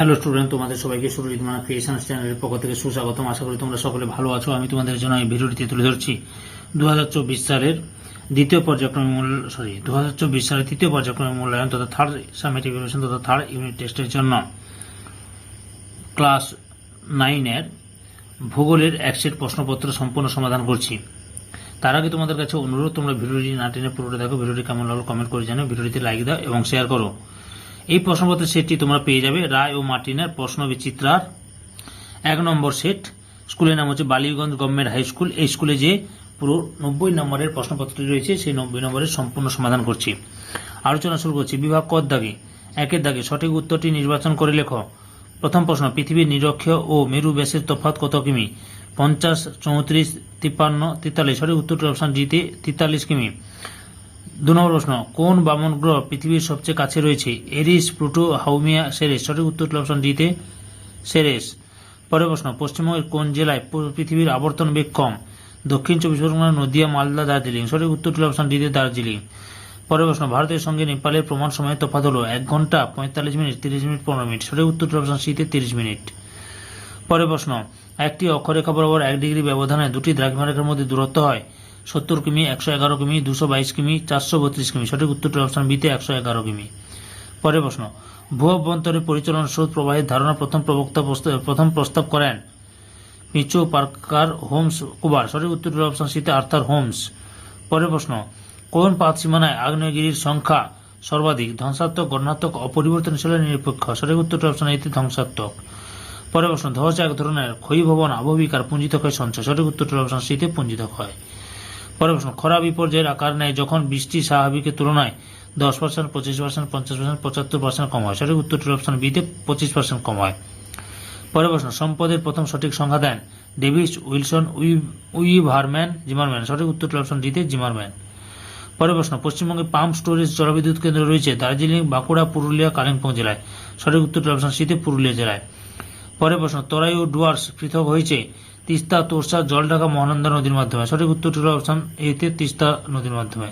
Hello student, তোমাদের সবাইকে সুরজিৎ মানা ক্রিয়েশনস চ্যানেলের পক্ষ থেকে সুস্বাগতম। আশা করি তোমরা সকলে ভালো আছো। আমি তোমাদের জন্য এই ভিডিওটিতে তুলে ধরছি 2024 সালের তৃতীয় পর্যায়ক্রমিক মূল্যায়ন তথা থার্ড সামেটিভ ইভ্যালুয়েশন তথা থার্ড ইউনিট টেস্টের জন্য ক্লাস 9-এর ভূগোলের এক সেট প্রশ্নপত্র সম্পূর্ণ সমাধান করছি। তার আগে তোমাদের কাছে অনুরোধ, তোমরা ভিডিওটি না টেনে পুরোটা দেখো। ভিডিওটি কেমন লাগলো কমেন্ট করে জানাও, ভিডিওটিতে লাইক দাও এবং শেয়ার করো। এই প্রশ্নপত্রের সেটটি তোমরা পেয়ে যাবে রায় ও মার্টিনের প্রশ্ন বিচিত্রার 1 নম্বর সেট। স্কুলের নাম হচ্ছে বালিগঞ্জ গভর্নমেন্ট হাই স্কুল। এই স্কুলে যে পুরো 90 নম্বরের প্রশ্নপত্রটি রয়েছে সেই 90 নম্বরের সম্পূর্ণ সমাধান করছি। আলোচনা শুরু করছি। বিভাগ ক দাগে 1-এর দাগে সঠিক উত্তরটি নির্বাচন করে লেখো। প্রথম প্রশ্ন, পৃথিবীর নিরক্ষীয় ও মেরু ব্যাসের তফাৎ কত কিমি? 50, 34, 53, 43। সঠিক উত্তরটি অপশন ডিতে 43 কিমি। 2 নম্বর প্রশ্ন, কোন বামন গ্রহ পৃথিবীর সবচেয়ে কাছে রয়েছে? এরিস, প্লুটো, হাউমিয়া, সেরেস। সঠিক উত্তরটি অপশন ডিতে সেরেস। পরের প্রশ্ন, পশ্চিমবঙ্গের কোন জেলায় পৃথিবীর আবর্তন বেগ কম? দক্ষিণ 24 পরগনা, নদিয়া, মালদা, দার্জিলিং। সঠিক উত্তরটি অপশন ডিতে দার্জিলিং। পরের প্রশ্ন, ভারতের সঙ্গে নেপালের প্রমাণ সময়ের তফাৎ হল 1 ঘন্টা 45 মিনিট, 30 মিনিট, 15 মিনিট। সঠিক উত্তরটি অপশন সিতে 30 মিনিট। পরের প্রশ্ন, একটি অক্ষরেখা বরাবর 1 ডিগ্রি ব্যবধানে দুটি দ্রাঘিমারেখার মধ্যে দূরত্ব হয় 70 কিমি, 111 কিমি, 222 কিমি, 432 কিমি। সঠিক উত্তরটি অপশন বিতে 111 কিমি। পরের প্রশ্ন, ভূ অভ্যন্তরে পরিচালন স্রোত প্রবাহের ধারণা প্রথম প্রস্তাব করেন পিচো, পার্কার, হোমস, কুবার। সঠিক উত্তরটি অপশন সিতে আর্থার হোমস। পরের প্রশ্ন, কোন পাত সীমানায় আগ্নেয়গিরির সংখ্যা সর্বাধিক? ধ্বংসাত্মক, গণনাত্মক, অপরিবর্তনশীল, নিরপেক্ষ। সঠিক উত্তরটি অপশন এতে ধ্বংসাত্মক। পরের প্রশ্ন, ধ্বস এক ধরনের ক্ষয়ীভবন আবহবিকার পুঞ্জিতক হয় সঞ্চয়। সঠিক উত্তরটি অপশন সিতে পুঞ্জিতক হয়। পরের প্রশ্ন, খরা বিপর্যয়ের আকার নেয় যখন বৃষ্টি স্বাভাবিকের তুলনায় 10%, 25%, 50%, 75% কম হয়। সঠিক উত্তরটি অপশন বিতে 25% কম হয়। পরের প্রশ্ন, সম্পদের প্রথম সঠিক সংখ্যা দেন ডেভিস, উইলসন, উইভারম্যান, জিমারম্যান। সঠিক উত্তরটি অপশন ডিতে জিমারম্যান। পরের প্রশ্ন, পশ্চিমবঙ্গে পাম্প স্টোরেজ জলবিদ্যুৎ কেন্দ্র রয়েছে দার্জিলিং, বাঁকুড়া, পুরুলিয়া, কালিম্পং জেলায়। সঠিক উত্তরটি অপশন সিতে পুরুলিয়া জেলায়। পরের প্রশ্ন, তরাই ও ডুয়ার্স পৃথক হয়েছে তিস্তা, তোরসা, জলঢাকা, মহানন্দা নদীর মাধ্যমে। সঠিক উত্তরটি হল অপশন এতে তিস্তা নদীর মাধ্যমে।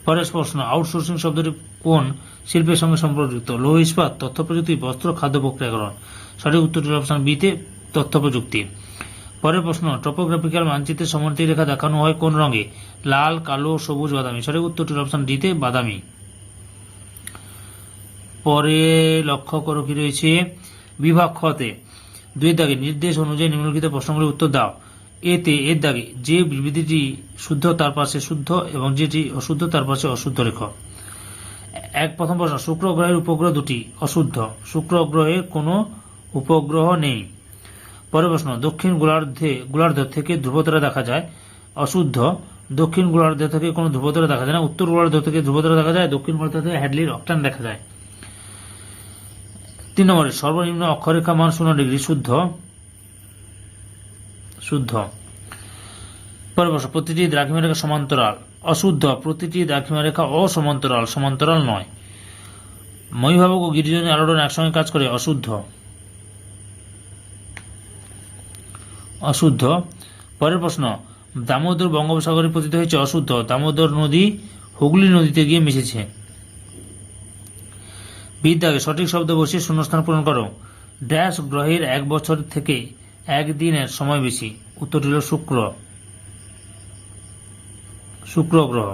পরের প্রশ্ন, আউটসোর্সিং শব্দটি কোন শিল্পের সঙ্গে সম্পর্কযুক্ত? লৌহ ইস্পাত, তথ্য প্রযুক্তি, বস্ত্র, খাদ্য প্রক্রিয়াকরণ। সঠিক উত্তরটি হল অপশন বিতে তথ্য প্রযুক্তি। পরের প্রশ্ন, টপোগ্রাফিক্যাল মানচিত্রে সমান্তরাল রেখা দেখানো হয় কোন রঙে? লাল, কালো, সবুজ, বাদামি। সঠিক উত্তরটি হল অপশন ডিতে বাদামি। পরে লক্ষ্য করো কি রয়েছে বিভাগ খতে 2-এর দাগে নির্দেশ অনুযায়ী নিম্নলিখিত প্রশ্নগুলির উত্তর দাও। এর দাগে যে বিবৃতিটি শুদ্ধ তার পাশে শুদ্ধ এবং যেটি অশুদ্ধ তার পাশে অশুদ্ধ লেখ। প্রথম প্রশ্ন, শুক্র গ্রহের উপগ্রহ দুটি অশুদ্ধ। শুক্র গ্রহের কোনো উপগ্রহ নেই। পরের প্রশ্ন, দক্ষিণ গোলার্ধ থেকে ধ্রুবতারা দেখা যায় অশুদ্ধ। দক্ষিণ গোলার্ধ থেকে কোনো ধ্রুবতারা দেখা যায় না। উত্তর গোলার্ধ থেকে ধ্রুবতারা দেখা যায়। দক্ষিণ গোলার্ধ থেকে হ্যাডলির অক্টান দেখা যায়। 3 নম্বরে, সর্বনিম্ন অক্ষরেখা মান 0 ডিগ্রি শুদ্ধ। পরের প্রশ্ন, প্রতিটি দ্রাঘিমারেখা সমান্তরাল অশুদ্ধ। প্রতিটি দ্রাঘিমারেখা সমান্তরাল নয়। মহিভাবক ও গিরিজনী আলোড়ন একসঙ্গে কাজ করে অশুদ্ধ। পরের প্রশ্ন, দামোদর বঙ্গোপসাগরে পতিত হয়েছে অশুদ্ধ। দামোদর নদী হুগলি নদীতে গিয়ে মিশেছে। বিদ্যাকে সঠিক শব্দ বসিয়ে শূন্যস্থান পূরণ করো। ড্যাশ গ্রহের 1 বছর থেকে 1 দিনের সময় বেশি? উত্তরটি হল শুক্র গ্রহ।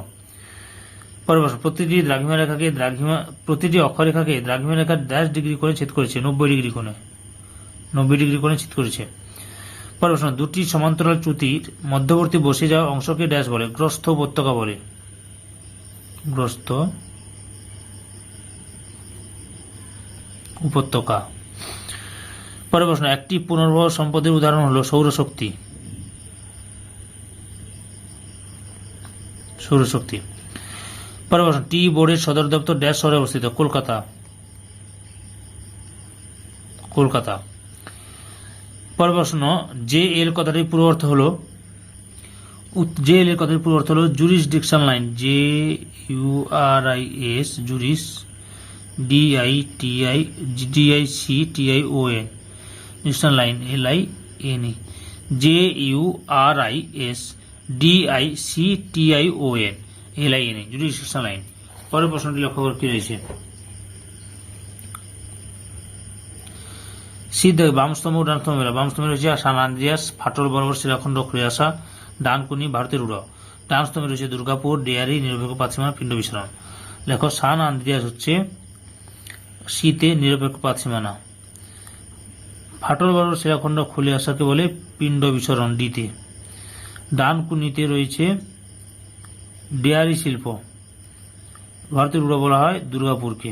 পরের প্রশ্ন, প্রতিটি অক্ষরেখাকে দ্রাঘিমারেখার ড্যাশ ডিগ্রি করে ছেদ করেছে? 90 ডিগ্রি কোণে ছেদ করেছে। পরের প্রশ্ন, দুটি সমান্তরাল চ্যুতির মধ্যবর্তী বসে যাওয়া অংশকে ড্যাশ বলে? গ্রস্ত উপত্যকা বলে। গ্রস্ত উপত্যকা। পরের প্রশ্ন, একটি পুনর্ভর সম্পদের উদাহরণ হল সৌরশক্তি। পরের প্রশ্ন, টি বোর্ডের সদর দপ্তর ড্যাশ শহরে অবস্থিত? কলকাতা। পরের প্রশ্ন, জে এল কথাটির পুরো অর্থ হল jurisdiction line. JURIS জুরিস, DICTION diction line, LINE। JURIS DICTION LINE jurisdiction line. পরের প্রশ্নটি লক্ষ্য করে কি রয়েছে? সি দেখে বামস্তম্ভ ডান স্তম্ভ মেলা। বামস্তম্ভে রয়েছে সান আন্দ্রিয়াস, ফাটল বরাবর শিলাখণ্ড খুলে আসা, ডানকুনি ভারতের উড়। ডান স্তম্ভে রয়েছে দুর্গাপুর, ডেয়ারি, নিরপেক্ষ পাতসীমানা, পিণ্ড বিসরণ। লেখো সান আন্দ্রিয়াস হচ্ছে শীতে, নিরপেক্ষ পাতসীমানা। ফাটল বরাবর শিলাখণ্ড খুলে আসাকে বলে পিণ্ড বিসরণ, ডিতে। ডানকুনিতে রয়েছে ডেয়ারি শিল্প, ভারতের উড়ো বলা হয় দুর্গাপুরকে।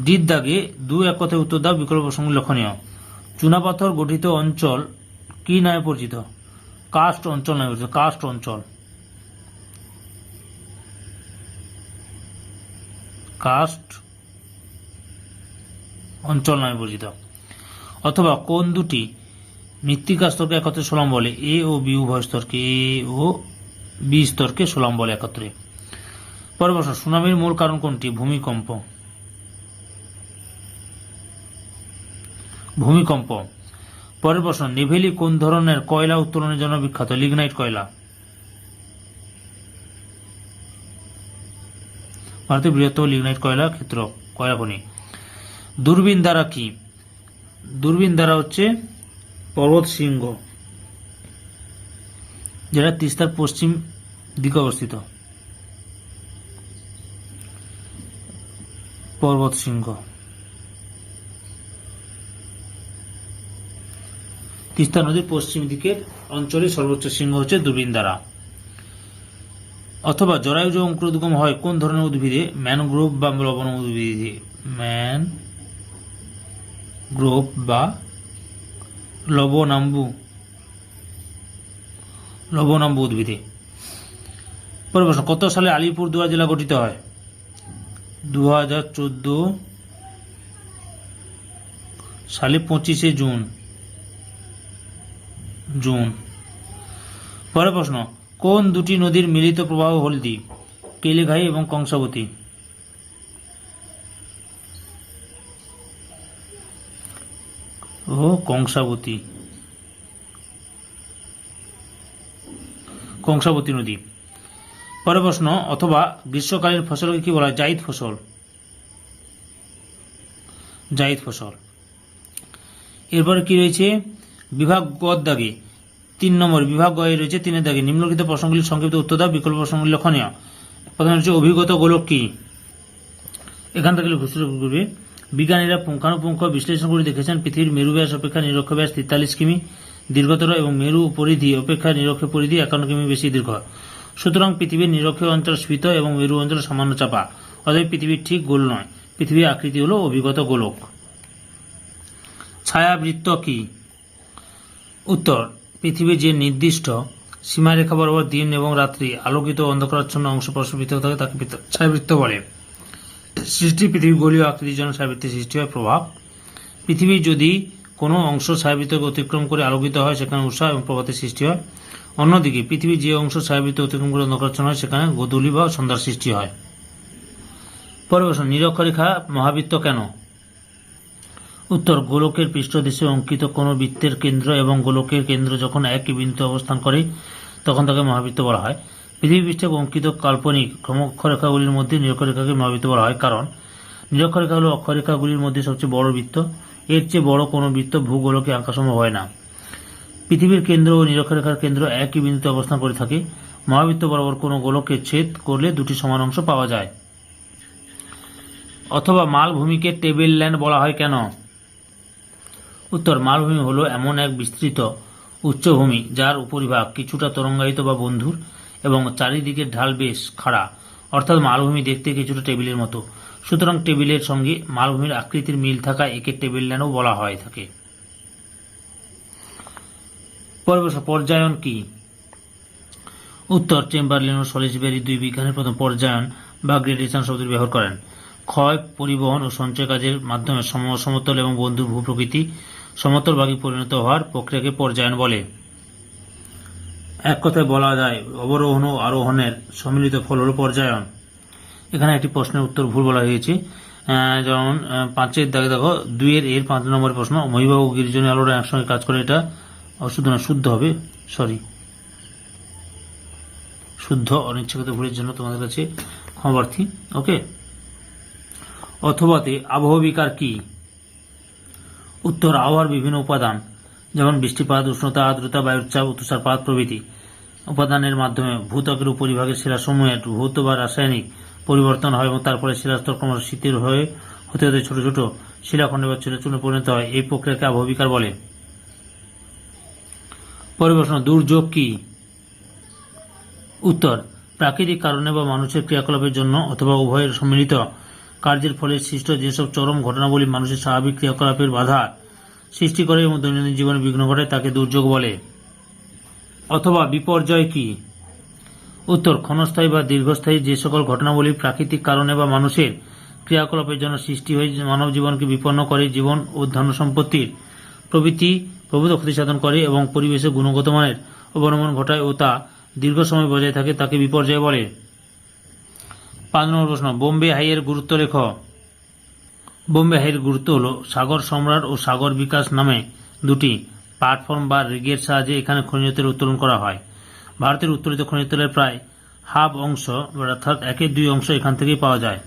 ডির দাগে 2-1 কথায় উত্তর দাও, বিকল্প প্রসঙ্গ লক্ষণীয়। চুনাপাথর গঠিত অঞ্চল কি নামে পরিচিত? কাস্ট অঞ্চল নামে পরিচিত। কাস্ট অঞ্চল, কাস্ট অঞ্চল নামে পরিচিত। অথবা কোন দুটি মৃত্তিকা স্তরকে একত্রে সোলাম বলে? এ ও বি উভয় স্তরকে, এ ও বি স্তরকে সোলাম বলে একত্রে। পরের প্রশ্ন, সুনামির মূল কারণ কোনটি? ভূমিকম্প। ভূমিকম্প। পরের প্রশ্ন, নেভেলি কোন ধরনের কয়লা উত্তোলনের জন্য বিখ্যাত? লিগনাইট কয়লা। ভারতের বৃহত্তম লিগনাইট কয়লা ক্ষেত্র, কয়লা খনি। দূরবীন দ্বারা কি? দূরবীন দ্বারা হচ্ছে পর্বত শৃঙ্গ, যেটা তিস্তার পশ্চিম দিকে অবস্থিত। পর্বত শৃঙ্গ, তিস্তা নদীর পশ্চিম দিকের অঞ্চলে সর্বোচ্চ শৃঙ্গ হচ্ছে দূরবীন দ্বারা। অথবা জরায়ুজ অঙ্কুরোদ্গম হয় কোন ধরনের উদ্ভিদে? ম্যানগ্রোভ বা লবণ উদ্ভিদে। ম্যানগ্রোভ বা লবণাম্বু উদ্ভিদে। পরের প্রশ্ন, কত সালে আলিপুরদুয়ার জেলা গঠিত হয়? 2014 সালে 25শে জুন। পরের প্রশ্ন, কোন দুটি নদীর মিলিত প্রবাহ হলদি? কেলেঘাই এবং কংসাবতী। কংসাবতী নদী। পরের প্রশ্ন, অথবা গ্রীষ্মকালীন ফসলকে কি বলা হয়? জাইদ ফসল। এরপরে কি রয়েছে? বিভাগ গ দাগে 3 নম্বর, বিভাগ গ রয়েছে 3-এর দাগে নিম্নলিখিত প্রশ্নগুলির সংক্ষিপ্ত উত্তর দাও, বিকল্প প্রশ্নগুলি লক্ষণীয়। প্রথমে হচ্ছে অভিগত গোলক কি? এখান থেকে ঘোষণা করবে। বিজ্ঞানীরা পুঙ্খানুপুঙ্খ বিশ্লেষণ করে দেখেছেন পৃথিবীর মেরু ব্যাস অপেক্ষা নিরক্ষ ব্যাস 43 কিমি দীর্ঘতর এবং মেরু পরিধি অপেক্ষা নিরক্ষ পরিধি 51 কিমি বেশি দীর্ঘ। সুতরাং পৃথিবীর নিরক্ষীয় অঞ্চল স্ফীত এবং মেরু অঞ্চল সামান্য চাপা, অতএব পৃথিবীর ঠিক গোল নয়। পৃথিবীর আকৃতি হল অভিগত গোলক। ছায়াবৃত্ত কি? উত্তর, পৃথিবীর যে নির্দিষ্ট সীমারেখা বরাবর দিন এবং রাত্রি আলোকিত অন্ধকারাচ্ছন্ন অংশ পরস্পর পৃথক থাকে তাকে ছায়াবৃত্ত বলে। সৃষ্টি পৃথিবী গোলীয় আকৃতির জন্য ছায়াবৃত্তের সৃষ্টি হয়। প্রভাব, পৃথিবীর যদি কোনো অংশ ছায়াবৃত্তকে অতিক্রম করে আলোকিত হয় সেখানে উষা এবং প্রভাতের সৃষ্টি হয়। অন্যদিকে পৃথিবীর যে অংশ ছায়াবৃত্ত অতিক্রম করে অন্ধকারাচ্ছন্ন হয় সেখানে গোধূলি বা সন্ধ্যার সৃষ্টি হয়। পরের প্রশ্ন, নিরক্ষরেখা মহাবৃত্ত কেন? উত্তর, গোলকের পৃষ্ঠদেশে অঙ্কিত কোনো বৃত্তের কেন্দ্র এবং গোলকের কেন্দ্র যখন একই বিন্দুতে অবস্থান করে তখন তাকে মহাবৃত্ত বলা হয়। পৃথিবী পৃষ্ঠে অঙ্কিত কাল্পনিক অক্ষরেখাগুলির মধ্যে নিরক্ষরেখাকে মহাবৃত্ত বলা হয়, কারণ নিরক্ষরেখা হল অক্ষরেখাগুলির মধ্যে সবচেয়ে বড় বৃত্ত। এর চেয়ে বড় কোনো বৃত্ত ভূগোলকে আঁকা সম্ভব হয় না। পৃথিবীর কেন্দ্র ও নিরক্ষরেখার কেন্দ্র একই বিন্দুতে অবস্থান করে থাকে। মহাবৃত্ত বরাবর কোনো গোলককে ছেদ করলে দুটি সমান অংশ পাওয়া যায়। অথবা মালভূমিকে টেবিল ল্যান্ড বলা হয় কেন? উত্তর, মালভূমি হলো এমন এক বিস্তৃত উচ্চভূমি যার উপরিভাগ কিছুটা তরঙ্গায়িত বা বন্ধুর এবং চারিদিকের ঢাল বেশ খাড়া, অর্থাৎ মালভূমি দেখতে কিছুটা টেবিলের মতো। সুতরাং টেবিলের সঙ্গে মালভূমির আকৃতির মিল থাকায় একে টেবিল ল্যান্ডও বলা হয় থাকে। পর্যায়ন কি? উত্তর, চেম্বারলেন ও সলিসবেরি 2 বিজ্ঞানের প্রথম পর্যায়ন বা গ্রেডেশন শব্দটি ব্যবহার করেন। ক্ষয়, পরিবহন ও সঞ্চয় কাজের মাধ্যমে সমতল এবং বন্ধুর ভূপ্রকৃতি সমতল ভাগে পরিণত হওয়ার প্রক্রিয়াকে পর্যায়ন বলে। এক কথায় বলা যায় অবরোহণ ও আরোহণের সম্মিলিত ফল হল পর্যায়ন। এখানে একটি প্রশ্নের উত্তর ভুল বলা হয়েছে, যেমন 5-এর দাগে দেখো 2-এর 5 নম্বরের প্রশ্ন, মহিবা ও গিরিজনী আলোরা একসঙ্গে কাজ করে, এটা অশুদ্ধ না, শুদ্ধ হবে, শুদ্ধ। অনিচ্ছাকৃত ভুলের জন্য তোমাদের কাছে ক্ষমাপ্রার্থী। ওকে। অথবাতে আবহবিকার কি? উত্তর, আবহাওয়ার বিভিন্ন উপাদান যেমন বৃষ্টিপাত, উষ্ণতা, আর্দ্রতা, বায়ুর চাপ, তুষারপাত প্রভৃতি উপাদানের মাধ্যমে ভূত্বকের উপরিভাগের শিলাসমূহের ভৌত বা রাসায়নিক পরিবর্তন হয় এবং তারপরে শিলাস্তর ক্রমশ শিথিল হয়ে হতে হতে ছোট ছোট শিলাখণ্ডে বা চূর্ণে পরিণত হয়। এই প্রক্রিয়াকে আবহ বিকার বলে। পরের প্রশ্ন, দুর্যোগ কি? উত্তর, প্রাকৃতিক কারণে বা মানুষের ক্রিয়াকলাপের জন্য অথবা উভয়ের সম্মিলিত কার্যের ফলে সৃষ্ট যেসব চরম ঘটনাবলী মানুষের স্বাভাবিক ক্রিয়াকলাপের বাধা সৃষ্টি করে এবং দৈনন্দিন জীবনে বিঘ্ন ঘটায় তাকে দুর্যোগ বলে। অথবা বিপর্যয় কি? উত্তর, ক্ষণস্থায়ী বা দীর্ঘস্থায়ী যে সকল ঘটনাবলী প্রাকৃতিক কারণে বা মানুষের ক্রিয়াকলাপের জন্য সৃষ্টি হয়ে মানব জীবনকে বিপন্ন করে, জীবন ও ধন সম্পত্তির প্রভূত ক্ষতি সাধন করে এবং পরিবেশের গুণগত মানের অবনমন ঘটায় ও তা দীর্ঘ সময় বজায় থাকে তাকে বিপর্যয় বলে। 5 নম্বর প্রশ্ন, বোম্বে হাইয়ের গুরুত্ব লেখ। বোম্বে হাইয়ের গুরুত্ব হল সাগর সম্রাট ও সাগর বিকাশ নামে দুটি প্ল্যাটফর্ম বা রিগের সাহায্যে এখানে খনিজ তেল উত্তোলন করা হয়। ভারতের উত্তোলিত খনিজ তেলের প্রায় হাফ অংশ অর্থাৎ 1/2 অংশ এখান থেকেই পাওয়া যায়।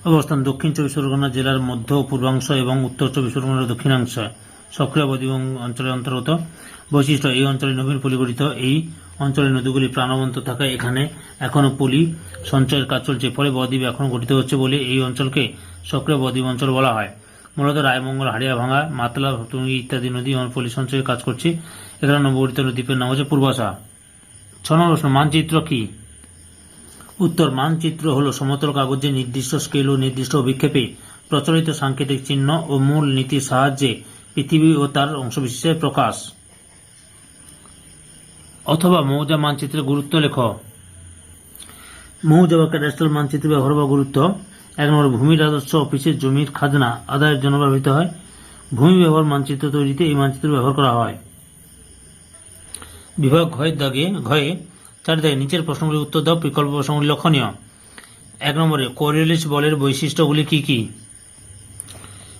অবস্থান, দক্ষিণ 24 পরগনা জেলার মধ্য ও পূর্বাংশ এবং উত্তর 24 পরগনার দক্ষিণাংশ সক্রিয় বদ্বীপ অঞ্চলের অন্তর্গত। বৈশিষ্ট্য, এই অঞ্চলে নবীন পলি গঠিত। এই অঞ্চলের নদীগুলি প্রাণবন্ত থাকায় এখানে এখনও পলি সঞ্চয়ের কাজ চলছে, ফলে বদ্বীপ এখন গঠিত হচ্ছে বলে এই অঞ্চলকে সক্রিয় বদ্বীপ অঞ্চল বলা হয়। মূলত রায়মঙ্গল, হাড়িয়াভাঙা, মাতলা, টুঙ্গি ইত্যাদি নদী পলি সঞ্চয়ের কাজ করছে। এখানে নবগঠিত দ্বীপের নাম হচ্ছে পূর্বাশা। 6 নম্বর প্রশ্ন, মানচিত্র কি? উত্তর, মানচিত্র হল সমতল কাগজে নির্দিষ্ট স্কেল ও নির্দিষ্ট অভিক্ষেপে প্রচলিত সাংকেতিক চিহ্ন ও মূল নীতির সাহায্যে পৃথিবী ও তার অংশবিশেষের প্রকাশ। অথবা মৌজা মানচিত্রের গুরুত্ব লেখ। মৌজা বা ক্যাডাস্ট্রাল মানচিত্রের ব্যবহার বা গুরুত্ব। 1 নম্বর, ভূমি রাজস্ব অফিসের জমির খাজনা আদায়ের জন্য ব্যবহৃত হয়। ভূমি ব্যবহার মানচিত্র তৈরিতে এই মানচিত্র ব্যবহার করা হয়। বিভাগ ঘয়ে 4 দাগে নিচের প্রশ্নগুলির উত্তর দাও, বিকল্প প্রশ্নগুলি লক্ষণীয়। 1 নম্বরে, কোরিওলিস বলের বৈশিষ্ট্যগুলি কি কি?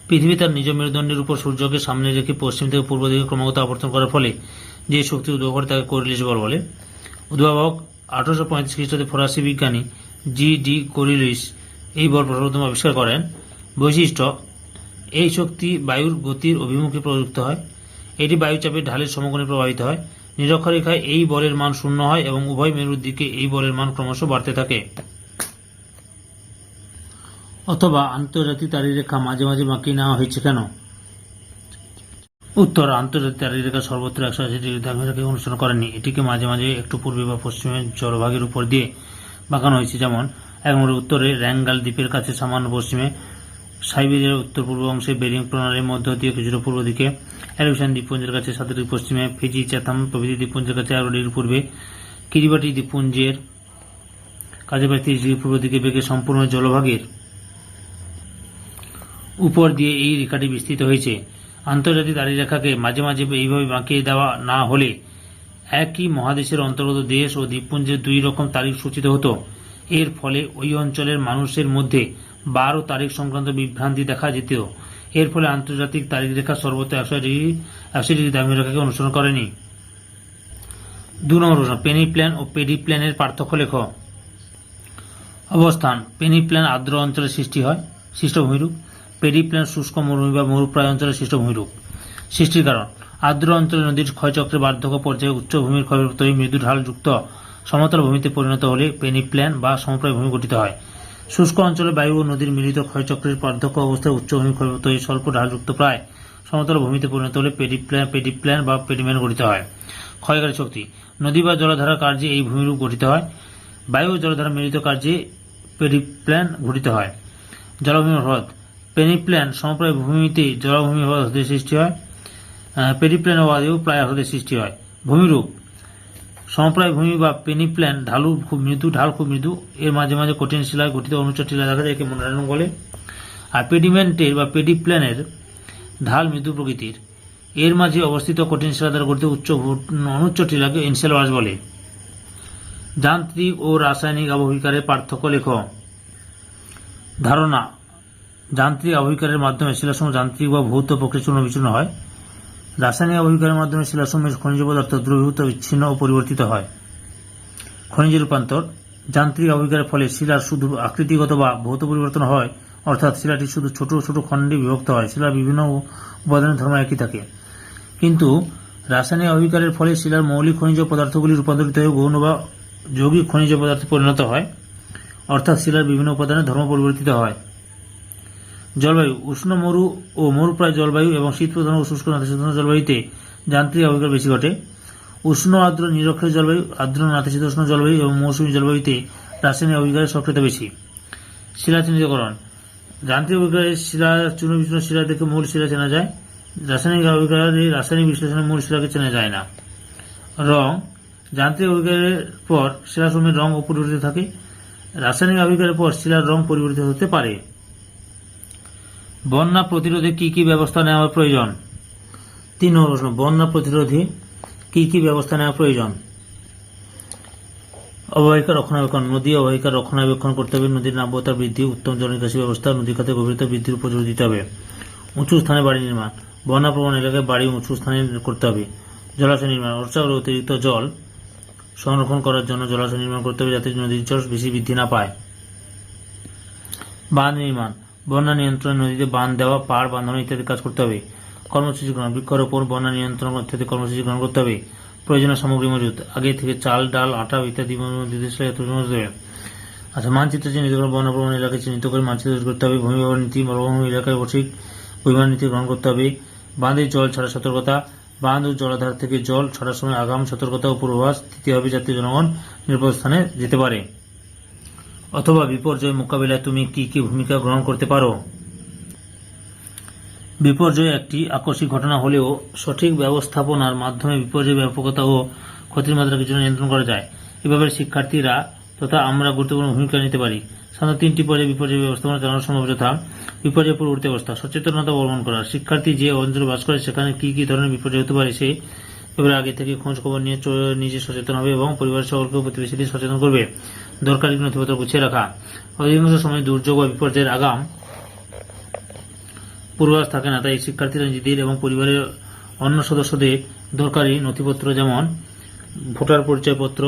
পৃথিবী তার নিজ মেরুদণ্ডের উপর সূর্যকে সামনে রেখে পশ্চিম থেকে পূর্ব দিকে ক্রমাগত আবর্তন করার ফলে যে শক্তি উদ্ভব করে তাকে কোরিওলিস বল বলে। উদ্ভাবক 1835 খ্রিস্টাব্দে ফরাসি বিজ্ঞানী জি.ডি. কোরিওলিস এই বল প্রথম আবিষ্কার করেন। বৈশিষ্ট্য, এই শক্তি বায়ুর গতির অভিমুখে প্রযুক্ত হয়। এটি বায়ুচাপের ঢালের সমকোণে প্রবাহিত হয়। নিরক্ষরেখায় এই বলের মান 0 হয় এবং উভয় মেরুর দিকে এই বলের মান ক্রমশ বাড়তে থাকে। অথবা আন্তর্জাতিক তারিরেখা মাঝে মাঝে বাঁকিয়ে নেওয়া হয়েছে কেন? উত্তর, আন্তর্জাতিক তারিরেখা সর্বত্র 180 ডিগ্রি দ্রাঘিমারেখাকে অনুসরণ করেনি। এটিকে মাঝে মাঝে একটু পূর্বে বা পশ্চিমে জলভাগের উপর দিয়ে বাঁকানো হয়েছে। যেমন 1 নম্বরে, উত্তরে র্যাঙ্গাল দ্বীপের কাছে সামান্য পশ্চিমে, সাইবেরিয়ার উত্তর পূর্ব অংশে, বেরিং প্রণালীর মধ্য দিয়ে কিছুটা পূর্ব দিকে, অ্যালুশিয়ান দ্বীপপুঞ্জের কাছে 7 ডিগ্রি পশ্চিমে, ফিজি, চ্যাথাম প্রভৃতি দ্বীপপুঞ্জের কাছে 11 ডিগ্রি পূর্বে, কিরিবাটি দ্বীপপুঞ্জের কাছে প্রায় 30 ডিগ্রি পূর্ব দিকে বেঁকে সম্পূর্ণ জলভাগের উপর দিয়ে এই রেখাটি বিস্তৃত হয়েছে। আন্তর্জাতিক তারিরেখাকে মাঝে মাঝে এইভাবে বাঁকিয়ে দেওয়া না হলে একই মহাদেশের অন্তর্গত দেশ ও দ্বীপপুঞ্জের 2 রকম তারিখ সূচিত হতো। এর ফলে ওই অঞ্চলের মানুষের মধ্যে 12 তারিখ সংক্রান্ত বিভ্রান্তি দেখা যেত। এর ফলে আন্তর্জাতিক তারিখরেখা সর্বত্র 180 ডিগ্রি দ্রাঘিমারেখাকে অনুসরণ করেনি। 2 নম্বর প্রশ্ন, পেনিপ্ল্যান ও পেডিপ্ল্যানের পার্থক্য লেখ। অবস্থান, পেনিপ্ল্যান আর্দ্র অঞ্চলে সৃষ্ট ভূমিরূপ। পেডিপ্ল্যান শুষ্ক মরুভূমি বা মরুপ্রায় অঞ্চলে সৃষ্ট ভূমিরূপ। সৃষ্টির কারণ, আর্দ্র অঞ্চলে নদীর ক্ষয়চক্রের বার্ধক্য পর্যায়ে উচ্চভূমির ক্ষয়প্রাপ্ত হয়ে মৃদু ঢালযুক্ত সমতল ভূমিতে পরিণত হলে পেনিপ্ল্যান বা সমপ্রায় ভূমি গঠিত হয়। শুষ্ক অঞ্চলে বায়ু ও নদীর মিলিত ক্ষয়চক্রের বার্ধক্য অবস্থায় উচ্চভূমি ক্ষয়প্রাপ্ত হয়ে স্বল্প ঢালযুক্ত প্রায় সমতল ভূমিতে পরিণত হলে পেডিপ্ল্যান বা পেডিম্যান গঠিত হয়। ক্ষয়কারী শক্তি, নদী বা জলধারার কার্যে এই ভূমিরূপ গঠিত হয়। বায়ু ও জলধারা মিলিত কার্যে পেডিপ্ল্যান গঠিত হয়। জলাভূমি হ্রদ, পেনিপ্ল্যান সমপ্রায় ভূমিতে জলাভূমি হ্রদের সৃষ্টি হয়। পেডিপ্ল্যান ও আদিও প্রায় হ্রদের সৃষ্টি হয়। ভূমিরূপ, সমপ্রায় ভূমি বা পেনিপ্ল্যান ঢাল খুব মৃদু, এর মাঝে মাঝে কঠিন শিলায় গঠিত অনুচ্চ টিলা দেখা যায়, একে মনোরম বলে। আর পেডিমেন্টের বা পেডিপ্ল্যানের ঢাল মৃদু প্রকৃতির, এর মাঝে অবস্থিত কঠিন শিলা দ্বারা গঠিত অনুচ্চ টিলাকে ইনসেলওয়ার্স বলে। যান্ত্রিক ও রাসায়নিক আবহবিকারের পার্থক্য লেখ। ধারণা, যান্ত্রিক আবহবিকারের মাধ্যমে শিলাসমূহ যান্ত্রিক বা ভৌত প্রক্রিয়া চূর্ণ বিচূর্ণ হয়। রাসায়নিক আবহবিকারের মাধ্যমে শিলাসমূহের খনিজ পদার্থ দ্রবীভূত, বিচ্ছিন্ন ও পরিবর্তিত হয়। খনিজ রূপান্তর, যান্ত্রিক আবহবিকারের ফলে শিলার শুধু আকৃতিগত বা ভৌত পরিবর্তন হয় অর্থাৎ শিলাটি শুধু ছোট ছোট খণ্ডে বিভক্ত হয়। শিলার বিভিন্ন উপাদানের ধর্ম একই থাকে, কিন্তু রাসায়নিক আবিষ্কারের ফলে শিলার মৌলিক খনিজ পদার্থগুলি রূপান্তরিত হয়ে গৌণ বা যৌগিক খনিজ পদার্থে পরিণত হয়, অর্থাৎ শিলার বিভিন্ন উপাদানের ধর্ম পরিবর্তিত হয়। জলবায়ু: উষ্ণ মরু ও মরুপ্রায় জলবায়ু এবং শীতপ্রধান ও শুষ্ক নাতিশীতোষ্ণ জলবায়ুতে যান্ত্রিক আবিষ্কার বেশি ঘটে। উষ্ণ আর্দ্র নিরক্ষীয় জলবায়ু, আর্দ্র নাতিশীতোষ্ণ জলবায়ু এবং মৌসুমী জলবায়ুতে রাসায়নিক আবিষ্কারের সক্রিয়তা বেশি। শিলা চিহ্নিতকরণ: যান্ত্রিক আবিষ্কারে শিলা চূর্ণ বিচূর্ণ শিলা দেখে মূল শিলা চেনা যায়। রাসায়নিক আবিষ্কারে রাসায়নিক বিশ্লেষণে মূল শিলাকে চেনা যায় না। রং: যান্ত্রিক আবিষ্কারের পর শিলাসমূহের রং অপরিবর্তিত থাকে। রাসায়নিক আবিষ্কারের পর শিলার রং পরিবর্তিত হতে পারে। বন্যা প্রতিরোধে কি কি ব্যবস্থা নেওয়া প্রয়োজন? 3 নম্বর প্রশ্ন, বন্যা প্রতিরোধে কি কি ব্যবস্থা নেওয়া প্রয়োজন? অববাহিকা রক্ষণাবেক্ষণ: নদী অববাহিকা রক্ষণাবেক্ষণ করতে হবে। নদীর নাব্যতা বৃদ্ধি, উত্তম জল নিকাশি ব্যবস্থা, নদী খাতে গভীরতা বৃদ্ধির উপর জোর দিতে হবে। উঁচু স্থানে বাড়ি নির্মাণ: বন্যা প্রবণ এলাকায় বাড়ি উঁচু স্থানে করতে হবে। জলাশয় নির্মাণ: বর্ষাকালে অতিরিক্ত জল সংরক্ষণ করার জন্য জলাশয় নির্মাণ করতে হবে, যাতে নদীর জল বেশি বৃদ্ধি না পায়। বাঁধ নির্মাণ: বন্যা নিয়ন্ত্রণে নদীতে বাঁধ দেওয়া, পাড় বাঁধানো ইত্যাদি কাজ করতে হবে। কর্মসূচি গ্রহণ: বৃক্ষরোপণ, বন্যা নিয়ন্ত্রণ ইত্যাদি কর্মসূচি গ্রহণ করতে হবে। প্রয়োজনীয় সামগ্রী মজুত: আগে থেকে চাল, ডাল, আটা ইত্যাদি আচ্ছা, মানচিত্র চিহ্নিতকরণ: বন্যা প্রবণ এলাকায় চিহ্নিত করে মানচিত্র তৈরি করতে হবে। ভূমি ব্যবহার নীতি: মরুভূমি এলাকায় সঠিক পরিমাণ নীতি গ্রহণ করতে হবে। বাঁধে জল ছাড়া সতর্কতা: বাঁধ ও জলাধার থেকে জল ছাড়ার সময় আগাম সতর্কতা ও পূর্বাভাস দিতে হবে, যাতে জনগণ নিরাপদ স্থানে যেতে পারে। অথবা বিপর্যয় মোকাবিলায় তুমি কি কি ভূমিকা গ্রহণ করতে পারো? বিপর্যয় একটি আকস্মিক ঘটনা হলেও সঠিক ব্যবস্থাপনার মাধ্যমে বিপর্যয় ব্যাপকতা ও ক্ষতির মাত্রা কিছুটা নিয়ন্ত্রণ করা যায়। এ ব্যাপারে শিক্ষার্থীরা তথা আমরা গুরুত্বপূর্ণ ভূমিকা নিতে পারি। সাধারণত 3টি পর্যায়ে বিপর্যয় ব্যবস্থাপনা চালানো সম্ভব, যথা বিপর্যয় পূর্ববর্তী অবস্থা, সচেতনতা অবলম্বন করা। শিক্ষার্থী যে অঞ্চলে বাস করে সেখানে কি কি ধরনের বিপর্যয় হতে পারে সে ব্যাপারে আগে থেকে খোঁজ খবর নিয়ে নিজে সচেতন হবে এবং পরিবারের সকলকে প্রতিবেশীদের সচেতন করবে। দরকারি নথিপত্র গুছিয়ে রাখা: অধিকাংশ সময় দুর্যোগ বা বিপর্যয়ের আগাম পূর্বাভাস থাকে না, তাই শিক্ষার্থীরা নিজেদের এবং পরিবারের অন্য সদস্যদের দরকারি নথিপত্র যেমন ভোটার পরিচয়পত্র,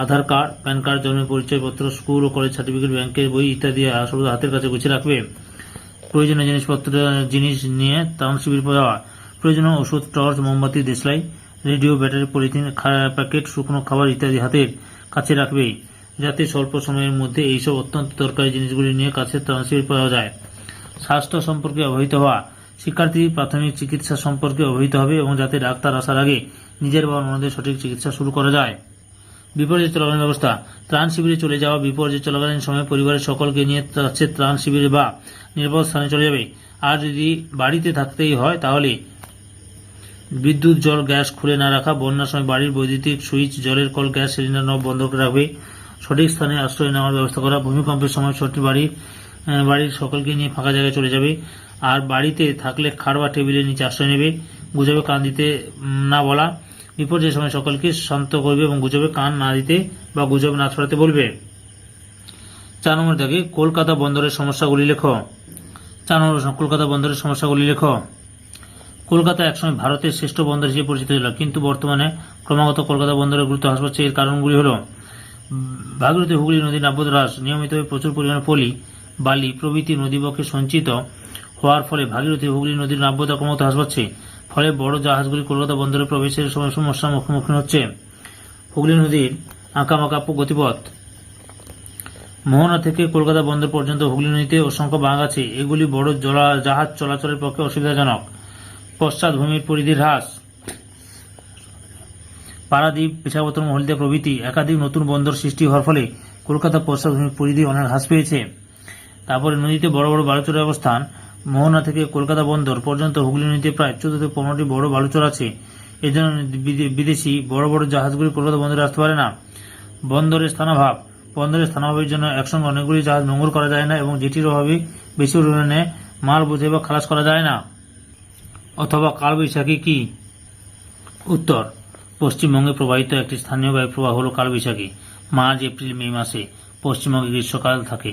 আধার কার্ড, প্যান কার্ড, জন্মের পরিচয়পত্র, স্কুল ও কলেজ সার্টিফিকেট, ব্যাংকের বই ইত্যাদি সব হাতের কাছে গুছিয়ে রাখবে। প্রয়োজনীয় জিনিস নিয়ে ত্রাণ শিবির যাওয়া: প্রয়োজনীয় ওষুধ, টর্চ, মোমবাতি, দেশলাই, রেডিও, ব্যাটারি, পলিথিন, প্যাকেট, শুকনো খাবার ইত্যাদি হাতের কাছে রাখবে, যাতে স্বল্প সময়ের মধ্যে এইসব অত্যন্ত দরকারি জিনিসগুলি নিয়ে কাছে ত্রাণ শিবির পাওয়া যায়। স্বাস্থ্য সম্পর্কে অবহিত হওয়া: শিক্ষার্থী প্রাথমিক চিকিৎসা সম্পর্কে অবহিত হবে এবং যাতে ডাক্তার আসার আগে নিজের বা অন্যদের সঠিক চিকিৎসা শুরু করা যায়। বিপর্যয় চলাকালীন ব্যবস্থা: ত্রাণ শিবিরে চলে যাওয়া: বিপর্যয় চলাকালীন সময় পরিবারের সকলকে নিয়ে ত্রাণ শিবিরে বা নিরাপদ স্থানে চলে যাবে। আর যদি বাড়িতে থাকতেই হয় তাহলে বিদ্যুৎ, জল, গ্যাস খুলে না রাখা। বন্যার সময় বাড়ির বৈদ্যুতিক সুইচ, জলের কল, গ্যাস সিলিন্ডার নব বন্ধ করে রাখবে। সঠিক স্থানে আশ্রয় নেওয়ার ব্যবস্থা করা। ভূমিকম্পের সময় বাড়ির সকলকে নিয়ে ফাঁকা জায়গায় চলে যাবে। আর বাড়িতে থাকলে খাট বা টেবিলের নিচে আশ্রয় নেবে। গুজবে কান দিতে না বলা: বিপর্যয়ের সময় সকলকে শান্ত করবে এবং গুজবে কান না দিতে বা গুজব না ছড়াতে বলবে। 4 নম্বর দাগে কলকাতা বন্দরের সমস্যাগুলি লেখো। 4 নম্বর প্রশ্ন, কলকাতা বন্দরের সমস্যাগুলি লেখো। কলকাতা একসময় ভারতের শ্রেষ্ঠ বন্দর হিসেবে পরিচিত ছিল, কিন্তু বর্তমানে ক্রমাগত কলকাতা বন্দরের গুরুত্ব হ্রাস পাচ্ছে। এর কারণগুলি হল ভাগীরথী হুগলি নদীর নাব্যতা হ্রাস, নিয়মিতভাবে প্রচুর পরিমাণে পলি, বালি প্রভৃতি নদীবক্ষে সঞ্চিত হওয়ার ফলে ভাগীরথী হুগলি নদীর নাব্যতা ক্রমাগত হ্রাস পাচ্ছে। ফলে বড় জাহাজগুলি কলকাতা বন্দরে প্রবেশের সময় সমস্যার মুখোমুখি হচ্ছে। হুগলি নদীর আঁকাবাঁকা গতিপথ: মোহনা থেকে কলকাতা বন্দর পর্যন্ত হুগলি নদীতে অসংখ্য বাঁক আছে, এগুলি বড় জাহাজ চলাচলের পক্ষে অসুবিধাজনক। পশ্চাৎভূমির পরিধির হ্রাস: পারাদ্বীপ, বিশাখাপত্তনম, হলদিয়া প্রভৃতি একাধিক নতুন বন্দর সৃষ্টি হওয়ার ফলে কলকাতা পশ্চাৎভূমির পরিধি অনেক হ্রাস পেয়েছে। তারপরে নদীতে বড় বড় বালুচরের অবস্থান: মোহনা থেকে কলকাতা বন্দর পর্যন্ত হুগলি নদীতে প্রায় 14 থেকে 15টি বড় বালুচর আছে। এর জন্য বিদেশি বড় বড় জাহাজগুলি কলকাতা বন্দরে আসতে পারে না। বন্দরের স্থানাভাব: বন্দরের স্থানাভাবের জন্য একসঙ্গে অনেকগুলি জাহাজ নোঙর করা যায় না এবং যেটির অভাবে বেশি পরিমাণে মাল বোঝাই বা খালাস করা যায় না। অথবা কালবৈশাখী কি? উত্তর, পশ্চিমবঙ্গে প্রবাহিত একটি স্থানীয় বায়ুপ্রবাহ হল কালবৈশাখী। মার্চ, এপ্রিল, মে মাসে পশ্চিমবঙ্গে গ্রীষ্মকাল থাকে।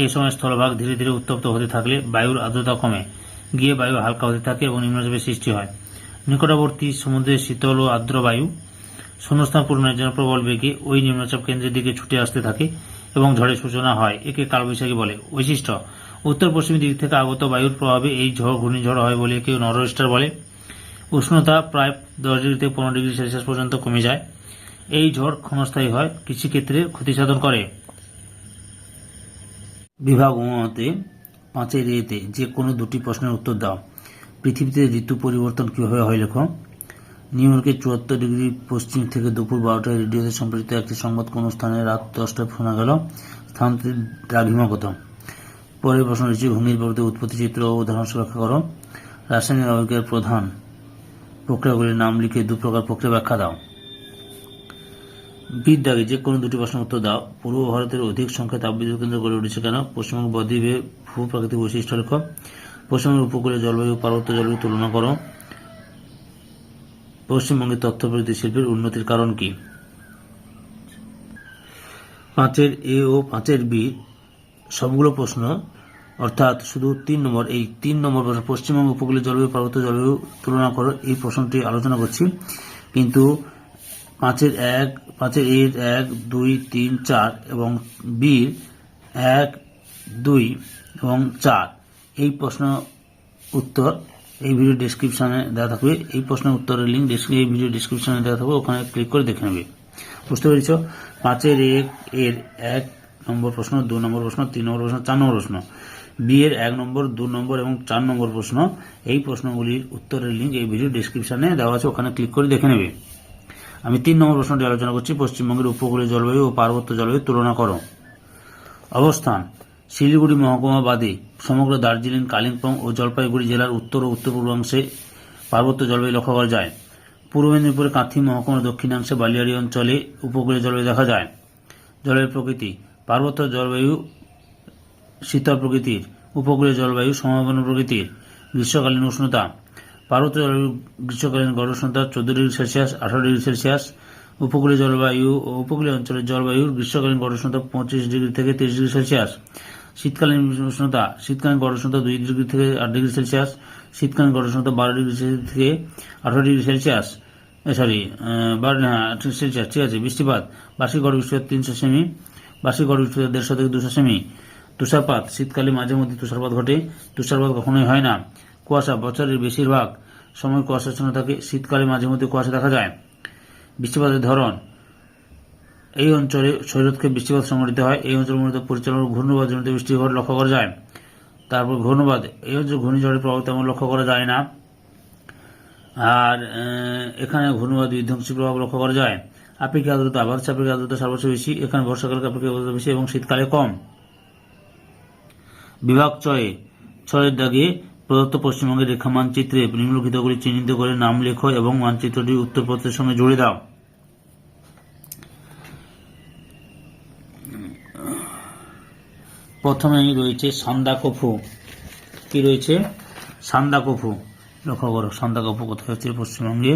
এই সময় স্থলভাগ ধীরে ধীরে উত্তপ্ত হতে থাকলে বায়ুর আর্দ্রতা কমে গিয়ে বায়ু হালকা হতে থাকে এবং নিম্নচাপের সৃষ্টি হয়। নিকটবর্তী সমুদ্রের শীতল ও আর্দ্র বায়ু শূন্যস্থান পূরণের জন্য প্রবল বেগে ওই নিম্নচাপ কেন্দ্রের দিকে ছুটে আসতে থাকে এবং ঝড়ের সূচনা হয়। একে কালবৈশাখী বলে। বৈশিষ্ট্য: উত্তর পশ্চিমী দিক থেকে আগত বায়ুর প্রভাবে এই ঝড় ঘূর্ণিঝড় হয় বলে কেউ নরওয়েস্টার বলে। উষ্ণতা প্রায় 10 ডিগ্রি থেকে 15 ডিগ্রি সেলসিয়াস পর্যন্ত কমে যায়। এই ঝড় ক্ষণস্থায়ী হয়, কৃষিক্ষেত্রে ক্ষতি সাধন করে। বিভাগ মতে 5-এ যে কোনো দুটি প্রশ্নের উত্তর দাও। পৃথিবীতে ঋতু পরিবর্তন কিভাবে হয় লেখো। নিউ ইয়র্কের 74 ডিগ্রি পশ্চিম থেকে দুপুর 12টায় রেডিওতে সম্প্রচারিত একটি সংবাদ কোন স্থানে রাত 10টায় শোনা গেল। স্থানটির দ্রাঘিমা কত? পরের প্রশ্ন রয়েছে ভূমির পর্বতে উৎপত্তি চিত্র ও উদাহরণ ব্যাখ্যা করো। রাসায়নিক আবেগের প্রধান প্রক্রিয়াগুলির নাম লিখে 2 প্রকার প্রক্রিয়া ব্যাখ্যা দাও। বিদ দাগে যে কোনো দুটি প্রশ্নের উত্তর দাও। পূর্ব ভারতের অধিক সংখ্যায় তাপবিদ্যুৎ কেন্দ্র গড়ে উঠেছে কেন? পশ্চিমবঙ্গ বদ্বীপে ভূ প্রাকৃতিক বৈশিষ্ট্য লেখ। পশ্চিমবঙ্গের উপকূলে জলবায়ু পার্বত্য জলবায়ু তুলনা করো। পশ্চিমবঙ্গের তথ্য প্রযুক্তি শিল্পের উন্নতির কারণ কি? 5-এ ও 5-বি সবগুলো প্রশ্ন, অর্থাৎ শুধু 3 নম্বর, এই 3 নম্বর প্রশ্ন পশ্চিমবঙ্গ উপকূলে জলবায়ু পার্বত্য জলবায়ু তুলনা করো, এই প্রশ্নটি আলোচনা করছি। কিন্তু 5-এর 1, 2, 3, 4 এবং বির 1, 2 এবং 4 এই প্রশ্ন উত্তর এই ভিডিও ডেসক্রিপশনে দেওয়া থাকবে। এই প্রশ্নের উত্তরের লিঙ্ক এই ভিডিও ডেসক্রিপশনে দেওয়া থাকবে, ওখানে ক্লিক করে দেখে নেবে। বুঝতে পেরেছ? 5-এর 1 নম্বর প্রশ্ন, 2 নম্বর প্রশ্ন, 3 নম্বর প্রশ্ন, 4 নম্বর প্রশ্ন, বি এর 1 নম্বর, 2 নম্বর এবং 4 নম্বর প্রশ্ন, এই প্রশ্নগুলির উত্তরের লিঙ্ক এই ভিডিও ডেসক্রিপশনে দেওয়া আছে, ওখানে ক্লিক করে দেখে নেবে। আমি 3 নম্বর প্রশ্নটি আলোচনা করছি। পশ্চিমবঙ্গের উপকূলীয় জলবায়ু ও পার্বত্য জলবায়ু তুলনা করো। অবস্থান: শিলিগুড়ি মহকুমা বাদে সমগ্র দার্জিলিং, কালিম্পং ও জলপাইগুড়ি জেলার উত্তর ও উত্তর পূর্বাংশে পার্বত্য জলবায়ু লক্ষ্য করা যায়। পূর্ব মেদিনীপুরের কাঁথি মহকুমার দক্ষিণাংশে বালিয়াড়ি অঞ্চলে উপকূলীয় জলবায়ু দেখা যায়। জলের প্রকৃতি: পার্বত্য জলবায়ু শীতল প্রকৃতির, উপকূলীয় জলবায়ু সমভাবাপন্ন প্রকৃতির। গ্রীষ্মকালীন উষ্ণতা: পার্বত্য জলবায়ু গ্রীষ্মকালীন গড় উষ্ণতা 14 ডিগ্রি সেলসিয়াস 18 ডিগ্রি সেলসিয়াস। উপকূলীয় জলবায়ু ও উপকূলীয় অঞ্চলের জলবায়ুর গ্রীষ্মকালীন গড় উষ্ণতা 25 ডিগ্রি থেকে 30 ডিগ্রি সেলসিয়াস। শীতকালীন উষ্ণতা: শীতকালীন গড় উষ্ণতা 2 ডিগ্রি থেকে 8 ডিগ্রি সেলসিয়াস। শীতকালীন গড় উষ্ণতা 12 ডিগ্রি থেকে 18 ডিগ্রি সেলসিয়াস। 18 সেলসিয়াস, ঠিক আছে। বৃষ্টিপাত: বার্ষিক গড় বৃষ্টিপাত 300 সেমি, বার্ষিক গড় বৃষ্টিপাত 150 থেকে 200 সেমি। তুষারপাত: শীতকালে মাঝে মধ্যে তুষারপাত ঘটে, তুষারপাত কখনোই হয় না। কুয়াশা: বছরের বেশিরভাগ সময় কুয়াশাচ্ছন্ন থাকে, শীতকালে মাঝে মধ্যে কুয়াশা দেখা যায়। বৃষ্টিপাতের ধরন: এই অঞ্চলে শৈরতক্ষে বৃষ্টিপাত সংঘটিত হয়। এই অঞ্চল মূলত পরিচালনা ঘূর্ণিঝড় জনিত বৃষ্টিপাত লক্ষ্য করা যায়। তারপর ঘূর্ণিবাদ: এই অঞ্চলে ঘূর্ণিঝড়ের প্রভাব তেমন লক্ষ্য করা যায় না, আর এখানে ঘূর্ণিবাদ বিধ্বংসী প্রভাব লক্ষ্য করা যায়। আপেক্ষিক আর্দ্রতা: বাতাসের আপেক্ষিক আর্দ্রতা সর্বোচ্চ বেশি, এখানে বর্ষাকালে আপেক্ষিক আর্দ্রতা বেশি এবং শীতকালে কম। বিভাগ 6-এর দাগে প্রদত্ত পশ্চিমবঙ্গের রেখা মানচিত্রে নিম্নলিখিতগুলি চিহ্নিত করে নাম লেখো এবং মানচিত্রটি উত্তরপত্রের সঙ্গে জুড়ে দাও। প্রথমেই রয়েছে সান্দাকফু। কি রয়েছে? সান্দাকফু। লক্ষ্য করো সান্দাকফু কোথায় হচ্ছে পশ্চিমবঙ্গে।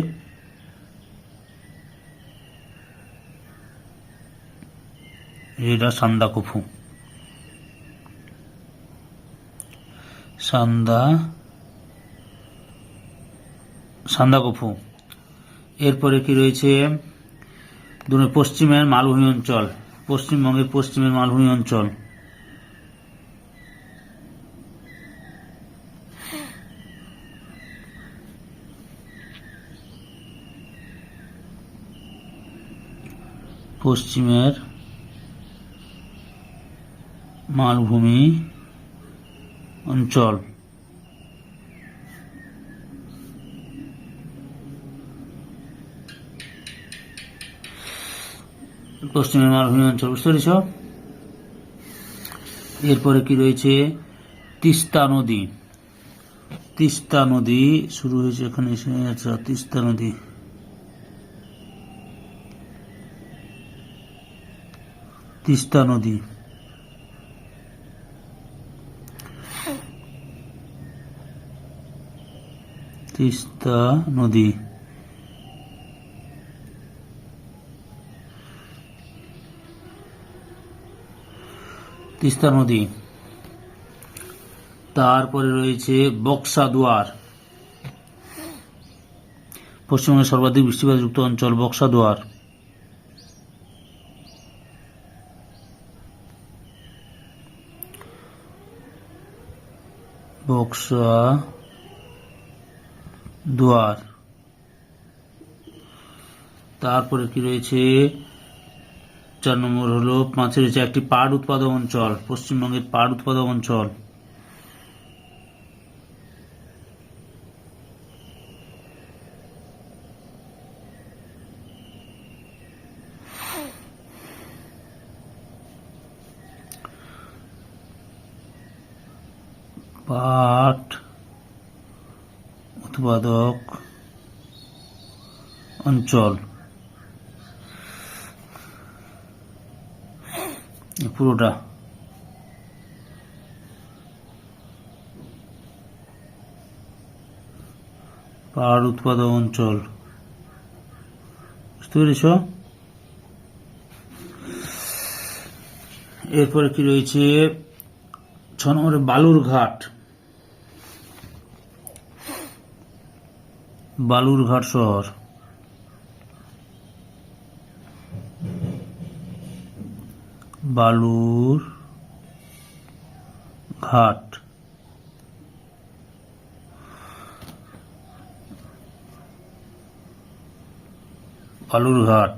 এটা সান্দাকফু, সান্দাকফু। এরপরে কি রয়েছে? পশ্চিমের মালভূমি অঞ্চল, পশ্চিমবঙ্গের পশ্চিমের মালভূমি অঞ্চল। পশ্চিমের মালভূমি অঞ্চল। পশ্চিমের মালভূমি অঞ্চল, বুঝতে পেরেছ? এরপরে কি রয়েছে? তিস্তা নদী। তিস্তা নদী শুরু হয়েছে এখানে, আচ্ছা, তিস্তা নদী। তিস্তা নদী, তিস্তা নদী। তিস্তা নদী। তারপরে রয়েছে বক্সা দুয়ার। পশ্চিমবঙ্গের সর্বাধিক বৃষ্টিপাতযুক্ত অঞ্চল বক্সা দুয়ার। বক্সা, দুয়ার। তারপরে কি রয়েছে 4 নম্বর হলো 5 রয়েছে একটি পাট উৎপাদক অঞ্চল, পশ্চিমবঙ্গের পাট উৎপাদক অঞ্চল। পাট উৎপাদক অঞ্চল পুরোটা। পাট উৎপাদক অঞ্চল, বুঝতে পেরেছ? এরপরে কি রয়েছে 6 নম্বরে বালুরঘাট, বালুরঘাট শহর। বালুরঘাট। বালুরঘাট।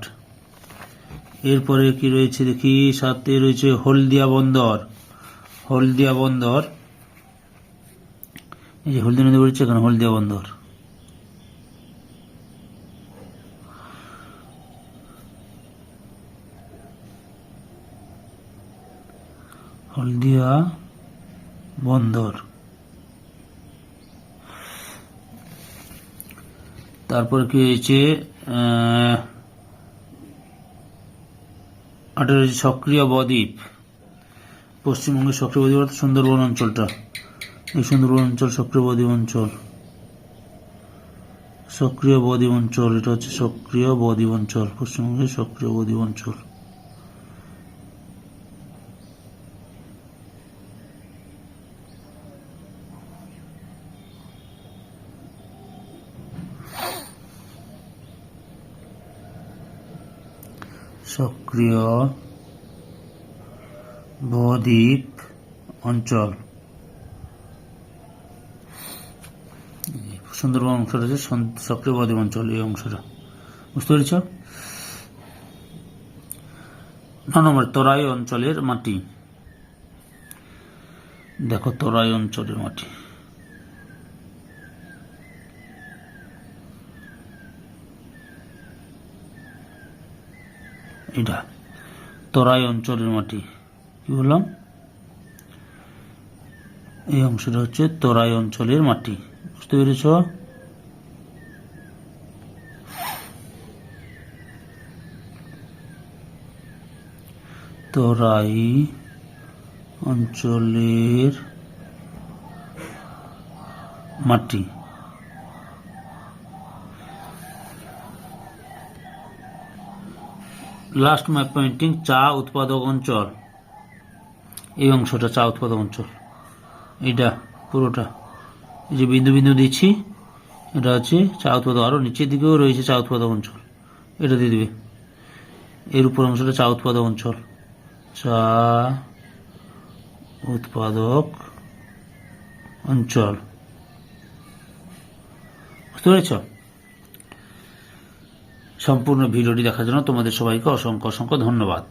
এরপরে কি রয়েছে দেখি, 7 রয়েছে হলদিয়া বন্দর, হলদিয়া বন্দর। এই যে হলদিয়া নদী পড়ছে এখানে, হলদিয়া বন্দর। হলদিয়া বন্দর। তারপর কি হয়েছে 18 সক্রিয় বদ্বীপ, পশ্চিমবঙ্গের সক্রিয় বদ্বীপ অর্থাৎ সুন্দরবন অঞ্চলটা। এই সুন্দরবন অঞ্চল সক্রিয় বদ্বীপ অঞ্চল, সক্রিয় বদ্বীপ অঞ্চল। এটা হচ্ছে সক্রিয় বদ্বীপ অঞ্চল, পশ্চিমবঙ্গের সক্রিয় বদ্বীপ অঞ্চল। সক্রিয় বদ্বীপ অঞ্চল। সুন্দরবন অংশটা হচ্ছে সক্রিয় বদ্বীপ অঞ্চল, এই অংশটা, বুঝতে পেরেছ? 9 নম্বর তরাই অঞ্চলের মাটি। দেখো তরাই অঞ্চলের মাটি, এটা তরাই অঞ্চলের মাটি। কি বললাম? এই অংশটা হচ্ছে তরাই অঞ্চলের মাটি, বুঝতে পেরেছ? তরাই অঞ্চলের মাটি। লাস্ট ম্যাপ পয়েন্টিং চা উৎপাদক অঞ্চল, এই অংশটা চা উৎপাদক অঞ্চল, এটা পুরোটা। এই যে বিন্দু বিন্দু দিচ্ছি, এটা হচ্ছে চা উৎপাদক। আরো নিচের দিকেও রয়েছে চা উৎপাদক অঞ্চল, এটা দিয়ে দিবে। এর উপর অংশটা চা উৎপাদক অঞ্চল, চা উৎপাদক অঞ্চল, বুঝতে পেরেছ? সম্পূর্ণ ভিডিওটি দেখার জন্য তোমাদের সবাইকে অসংখ্য অসংখ্য ধন্যবাদ।